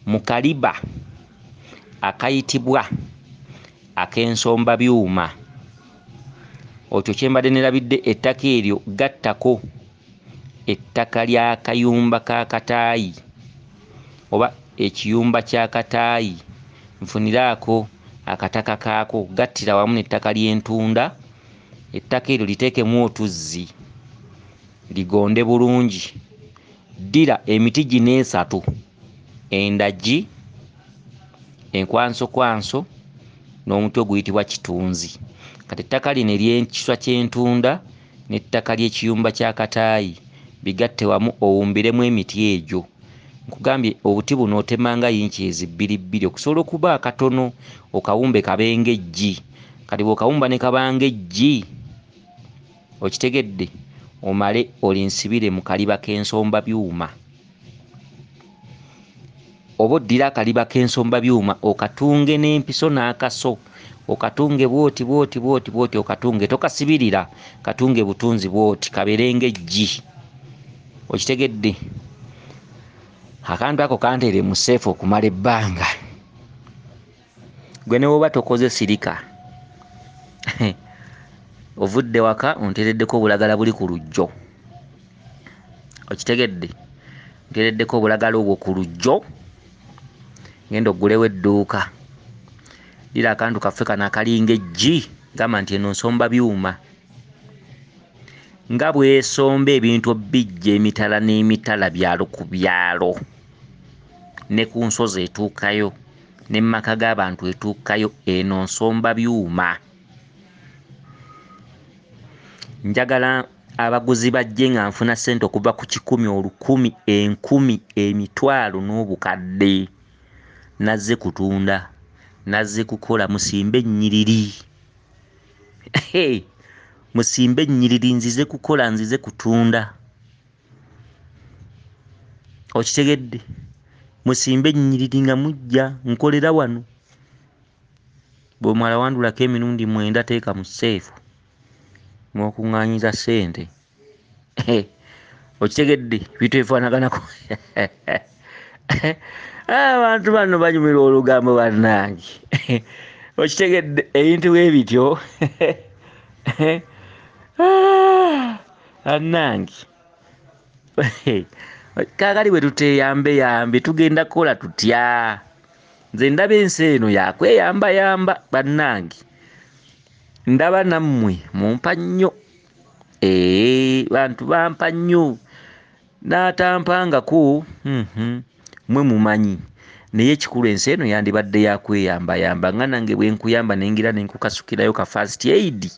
[SPEAKER 1] mu kaliba akayitibwa ak'ensomba byuma. Otyo kyembadde nerabidde ettaka eryo gattako ettaka ly'akayumba k'akataayi oba ekiyumba ky'akataayi. Nfuniraako akataka kaako gattira wamu n'ettaka ly'entunda. Ettaka eryo liteekemu otuzzi ligonde bulungi. Ddira emiti gino 3: endagi, enkwanso n'omuti oguyitibwa kitunzi. Kati ettaka lino ery'ekiswa ky'entunda n'ettaka ly'ekiyumba ky'akataayi bigatte wamu owumbiremu emiti egyo. Nkugambye obuti buno otemanga inches 2 okusobola okuba akatono okawumbe kabenga eggi. Kati bw'okawumba ne kabanga eggi, okitegedde, omale olinsibire mu kaliba k'ensomba byuma. Oba oddira akaliba k'ensomba byuma okatunge n'empiso n'akaso, okatunge bwoti okatunge, tokasibirira, katunge butunzi bwoti kaberenga eggi. Okitegedde? Akantu ako kanteere mu seefu okumala ebbanga. Gwe ne woba tokoze sirika ovudde waka onteereddeko obulagala buli ku lujjo. Okitegedde? Nteereddeko obulagala obwo ku lujjo, ngenda oggulewo edduuka. Dira akantu kaffe kano akalinga eggi, gamba nti eno nsomba byuma. Nga bwesomba ebintu bijja emitala n'emitala, byalo ku byalo, ne ku nsozi etuukayo, ne maka g'abantu etuukayo, eno nsomba byuma. Njagala abaguzi bajje nga nfuna ssente okuva ku 1,000, 10,000, 10,000, emitwalo n'obukadde. Nazze kutunda, nazze kukola. Musimbe nnyiriri. Musimbe nnyiriri, nzize kukola, nzize kutunda. Okitegedde? Musimbe nnyiriri nga mujja nkolera wano. Bw'omala wandulako emirundi 9 teeka mu seefu, n'okuŋŋaanyiza ssente. okitegedde biteefaanaganako. Abantu bano banyumira olugambo bannange. Okitegedde ebintu bwe bityo. Bannange kaakali bwe tuteeyambeyambe tugenda kukola tutya? Nze ndaba ensi eno yakweyambayamba bannange. Ndaba nammwe mumpa nnyo. Bantu bampa nnyo. N'atampangako mwe mumanyi. Naye ekikulu ensi eno yandibadde yakweyambayamba nga nange bwe nkuyamba nengira ne nkukasukirayo ka first aid.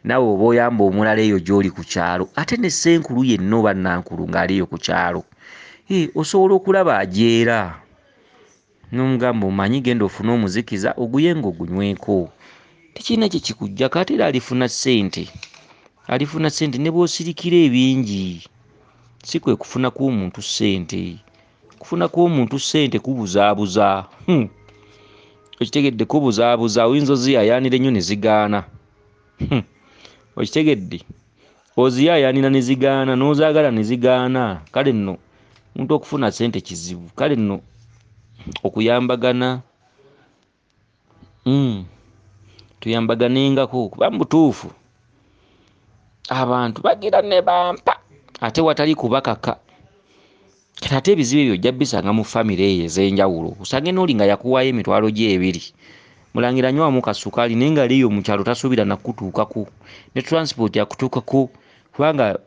[SPEAKER 1] Nawe oba oyamba omulala eyo gy'oli ku kyalo. Ate ne ssenkulu yenna oba nankulu ng'ali eyo ku kyalo. Osobola okulaba ajeera. N'omugamba omanyi genda ofune omuzikiza oguye ng'ogunyweko. Tekirina kye kikuggyako ate era alifuna ssente. Alifuna ssente ne bw'osirikira ebingi. Si kwe kufuna kw'omuntu ssente. Kufuna kw'omuntu ssente kubuzaabuza. Okitegedde kubuzaabuza oyinza oziyaayaanira ennyo ne zigaana. Okitegedde oziyaayaanira ne zigaana n'ozaagala ne zigaana. Kale nno omuntu okufuna ssente kizibu. Kale nno okuyambagana tuyambaganengako kuba mutuufu abantu bagira ne bampa ate watali kubakaka. Kati ate ebizibu ebyo ojja bisanga mu famire eyo ez'enjawulo. Osange n'oli nga yakuwaayo emitwalo gye 2. Mulangira nywamu kasukaali naye nga leeyo mu kyalo tasuubira nakutuukako. Ne transport yakutuukako kubanga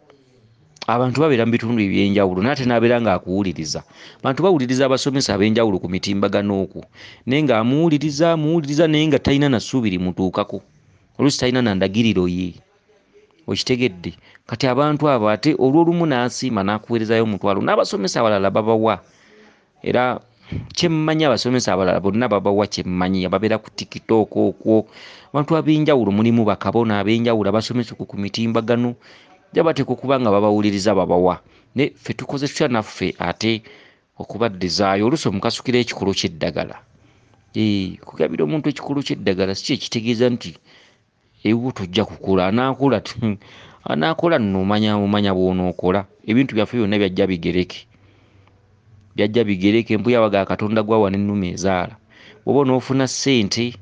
[SPEAKER 1] abantu babeera mu bitundu eby'enjawulo n'ate n'abeera ng'akuwuliriza. Abantu bawuliriza abasomesa ab'enjawulo ku mitimbagano okwo. Naye ng'amuwuliriza naye nga talina na ssuubiri mutuukako. Oluusi talina na ndagiriro ye. Okitegedde kati abantu abo ate olw'olumu n'asiima n'akuweerezayo omutwalo. N'abasomesa abalala babawa. Era kyemmanyi abasomesa abalala bonna babawa kyemmanyi ababeera ku TikTok okwo. Abantu ab'enjawulo mulimu bakabona ab'enjawulo abasomesa ku mitimbagano. Jabateka okuba nga babawuliriza babawa. Ne ffe tukoze tutya naffe ate okubaddizaayo oluusi omukasukira ekikolo ky'eddagala. Kugabira omuntu ekikolo ky'eddagala si kye kitegeeza nti ewo tojja kukula. Anaakola nno omanya bw'onookola. Ebintu byaffe byonna byajja bigereke. Empuya waga Katonda gwawa n'ennume ezaala. Bw'oba onoofuna ssente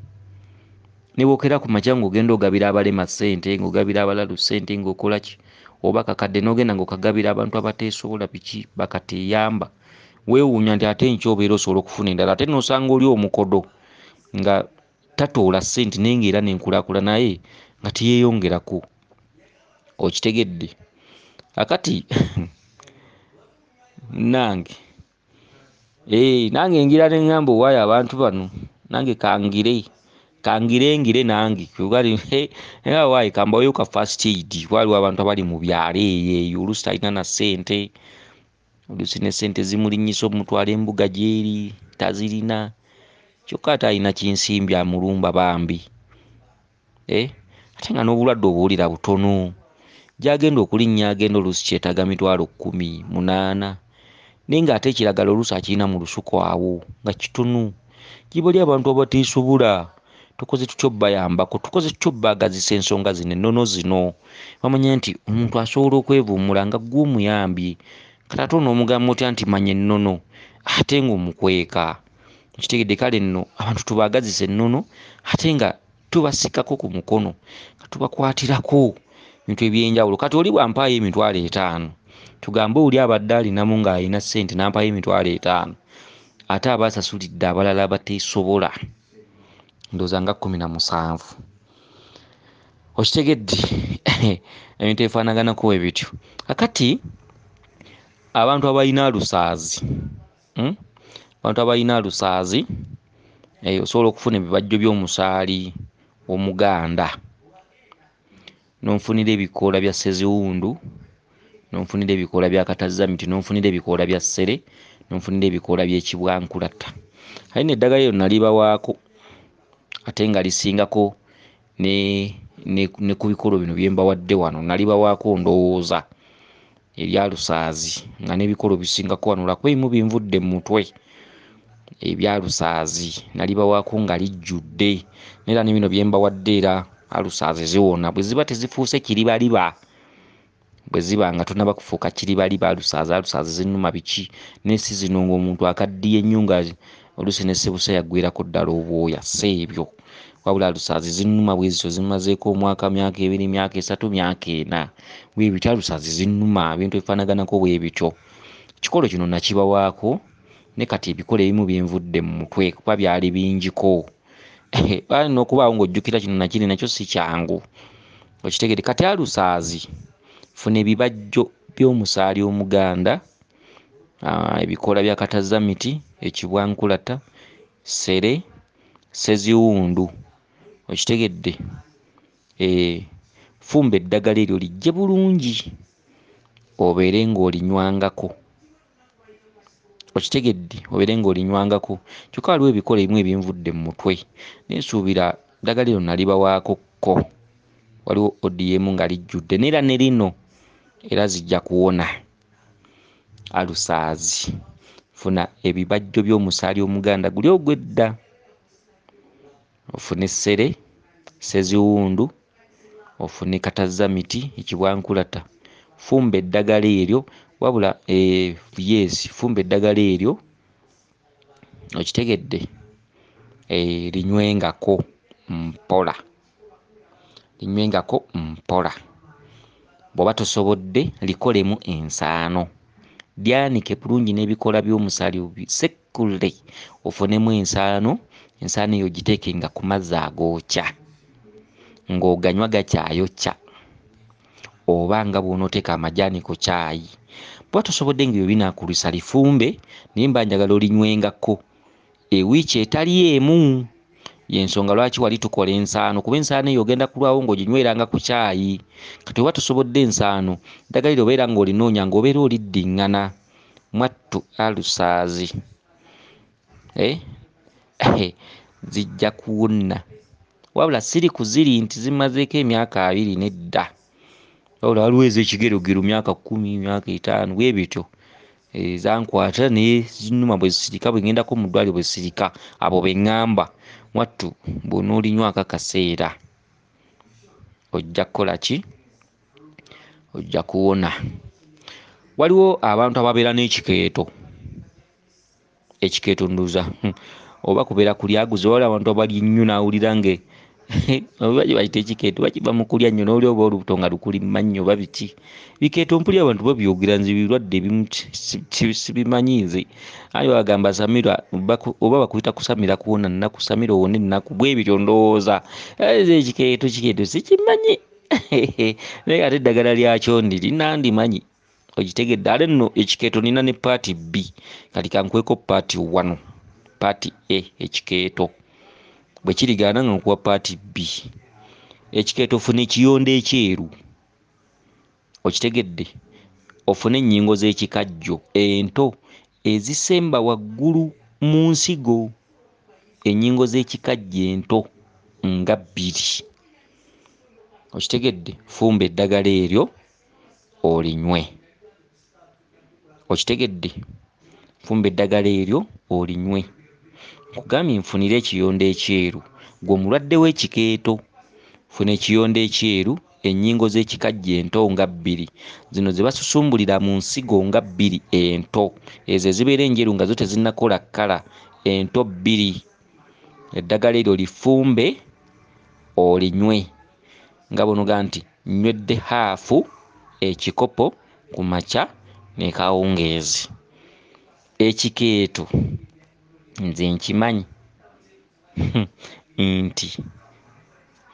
[SPEAKER 1] ne bookera ku makya ng'ogenda ogabira abalema ssente ng'ogabira abalalu ssente ng'okola ki oba kakadde n'ogenda ng'okagabira abantu abateesobola biki bakateeyamba. Weewuunya nti ate enkya obeera osobola okufuna endala. Ate n'osanga oli omukodo nga tatoola ssente naye ng'era n'enkulaakulana naye nga teyeeyongerako. Okitegedde akati nange ngira ne ngamba owaayo abantu bano nange kangirengire nange waayi kambaweyo ka first aid. Waliwo abantu abali mu byalo eyo oluusi talina na ssente. Oluusi ne ssente zimulinnyisa omutwala embuga gy'eri tazirina. Kyokka ate alina kinsimbi amulumba bambi. Ate nga n'obulwadde obuwulira butono. Gy'agenda okulinnya agenda oluusi kyetaaga mitwalo 18. Naye ng'ate ekiragala oluusi akirina mu lusuku awo nga kitono. Gibali abantu abateesobola. Tukoze tutyo bayambako. Tukoze tutyo baagazisa ensonga zino ennono zino. Bamanya nti omuntu asobola okwevuumula nga ggwe omuyambye. Kati ate onoomugamba otya nti manya ennono ate ng'omukweka. Kitegedde kale nno abantu tubaagazisa ennono ate nga tubasikako ku mukono nga tubakwatirako ebintu eby'enjawulo. Kati oli bwampaayo emitwalo 5 tugambe oli abadde alinamu ng'alina ssente n'ampaayo emitwalo 5 ate aba asasulidde abalala abateesobola ndowooza nga 17. Okitegedde ebintu ebifaanaganako bwe bityo. Kakati abantu abalina alusaazi osobola okufuna ebibajjo by'omusaali omuganda n'onfunira ebikoola bya sseziwundu n'onfunira ebikoola bya katazamiti n'onfunira ebikoola bya ssere n'onfunira ebikoola by'ekibwankulata. Ayi n'eddagala eryo nalibawaako ate nga lisingako ne ku bikolo bino bye mbawadde wano nalibawaako ndowooza ebya lusaazi nga n'ebikolo bisingako wano lako ebimu binvudde mu mutwe. Ebya lusaazi nalibawaako nga lijjudde neera ne bino bye mbawadde era alusaazi ziwona bwe ziba tezifuuse kiribaliba bwe ziba nga tonaba kufuuka kiribaliba alusaazi zinnuma biki n'ensi zino ng'omuntu akaddiye ennyo nga oluusi ne ssebusa yaggweerako ddala obwoya si ebyo wabula alusaazi zinnuma bwe zityo zimazeeko omwaka myaka 2 myaka 3 myaka 4 bwe bityo alusaazi zinnuma ebintu ebifaanaganako bwe bityo ekikolo kino nakibawaako ne kati ebikolo ebimu byenvudde mu mutwe kuba byali bingiko balina okubaawo ng'ojjukira kino nakiri nakyo si kyangu okitegere kati alusaazi funa ebibajjo by'omusaali omuganda ebikola bya katazamiti ekibwankulata sere seziwundu okitegedde fumba eddagala eryo lijje bulungi obeere ng'olinywangako okitegedde obeere ng'olinywangako kyokka waliwo ebikola ebimu ebinvudde mu mutwe nesuubira ddagala eryo nalibawaako ko waliwo ODM nga lijjudde neera ne lino era zijja kuwona alusaazi funa ebibajjo by'omusaali omuganda guli ogw'edda ofune sere seziwundu ofune katazamiti ekibwankulata fumba eddagala eryo wabula fumba eddagala eryo okitegedde linywengako mpola bw'oba tosobodde likolemu ensaano lyanike bulungi n'ebikola by'omusaali obisekkule ofunemu ensaano eyo giteekenga ku mazzi agookya ng'oganywa gakyayokya oba nga bw'onooteeka amajaani ku caayi bw'oba tosobodde ng'ebyo binaakulisa lifumbe naye mba njagala olinywengako ewiiki etali emu yensonga lwaki wali tukola ensaano kuba ensaano eyo ogenda kulwawo ng'oginyweranga ku caayi kati oba tosobodde ensaano ddagala eryo obeera ng'olinoonya ng'obeera oliddiŋŋana mwattu alusaazi zijja kuwona wabula siri kuziri nti zimazeeko emyaka 2 nedda wabula waliwo ez'ekigerogero myaka 10 myaka 5 bwe bityo zankwata naye zinnuma bwe zisirika bwe ngendako mu ddwaliro bwe zisirika abo be ŋŋamba mwattu bw'onoolinywako akaseera ojja kukola ki ojja kuwona waliwo abantu ababeera n'ekikeeto nduuza oba kubeera kulyaguza waliwo abantu abali nnyo n'awulira nge obaje bayita ekikeeto bakiba mu kulya nnyo n'oli oba olubuto nga lukuli mmannyo oba biki bikeeto mpuli abantu babyogera nze birwadde ebimu sibimanyiize ayi bagamba Samira oba bakuyita kusamira kuwona nnaku Samira owone nnaku bwe bityo ndowooza ekikeeto sikimanyi naye ate eddagala lyakyo ndimanyi ogitegedde ale nno ekikeeto nina ne paati B kati kankweko paati 1 paati A ekikeeto bwe kirigaana nga nkuwa paati B ekikeeto ofune ekiyonda ekyeru okitegedde ofune ennyingo z'ekikajjo ento ezisemba waggulu mu nsigo ennyingo z'ekikajjo ento nga 2 okitegedde fumba eddagala eryo olinywe okitegedde fumba eddagala eryo olinywe nkugambye nfunire ekiyonda ekyeru gwe omulwadde w'ekikeeto funa ekiyonda ekyeru ennyingo z'ekikajjo ento nga 2 zino ze basusumbulira mu nsigo nga 2 ento ezo ezibeera enjeru nga zo tezinnakola kkala ento 2 eddagala eryo lifumbe olinywe nga bonoga nti nywedde haafu ekikopo ku makya ne kawungeezi ekikeeto nze nkimanyi nti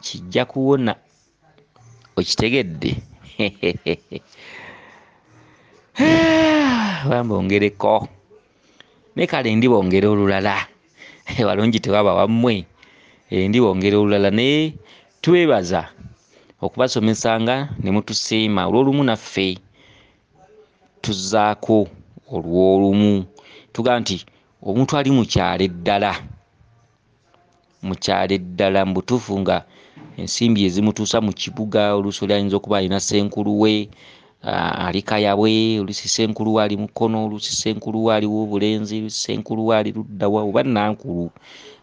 [SPEAKER 1] kijja kuwona okitegedde bamba ongereko ne kale ndi bongera olulala walungi tewaba wammwe ndi bongera olulala naye twebaza okubasomesanga ne mutusiima olw'olumu naffe tuzzaako olw'olumu tuga nti omuntu ali mu kyalo eddala mu butuufu nga ensimbi ezimutuusa mu kibuga oluusi oli ayinza okuba alina ssenkulu we ali kayabwe oluusi ssenkulu we ali mukono oluusi ssenkulu we aliwo obulenzi oluusi ssenkulu we ali luddawa oba nankulu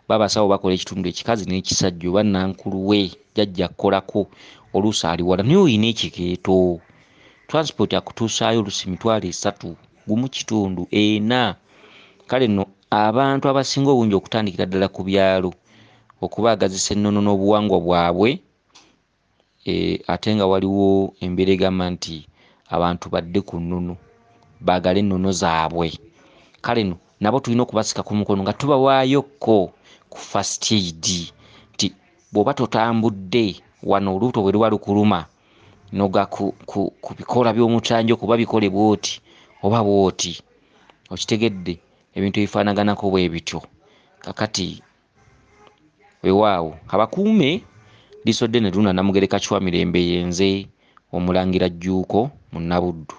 [SPEAKER 1] babasawo bakola ekitundu ekikazi n'ekisajja oba nankulu we jjajja kukolako oluusi ali wala naye olina ekikeeto transport akutuusaayo olusi 3 gumu kitundu 4. Kale nno abantu abasinga obungi okutandikira ddala ku byalo okubaagazisa ennono n'obuwangwa bwabwe, ate nga waliwo embeera egamba nti abantu badde ku nnono baagale ennono zaabwe. Kale nno nabo tulina okubasika ku mukono nga tubawaayokko ku first aid nti bw'oba totambudde wano olubuto bwe luba lukuluma noga ku bikola by'omutanjo kuba bikole bwoti oba bwoti, okitegedde ebintu ebifaanaganako bwe bityo. Kakati weewaawo abakuume lisodde ne luna Namugereka Chwa Mirembe yenze Omulangira Jjuuko Munabuddu.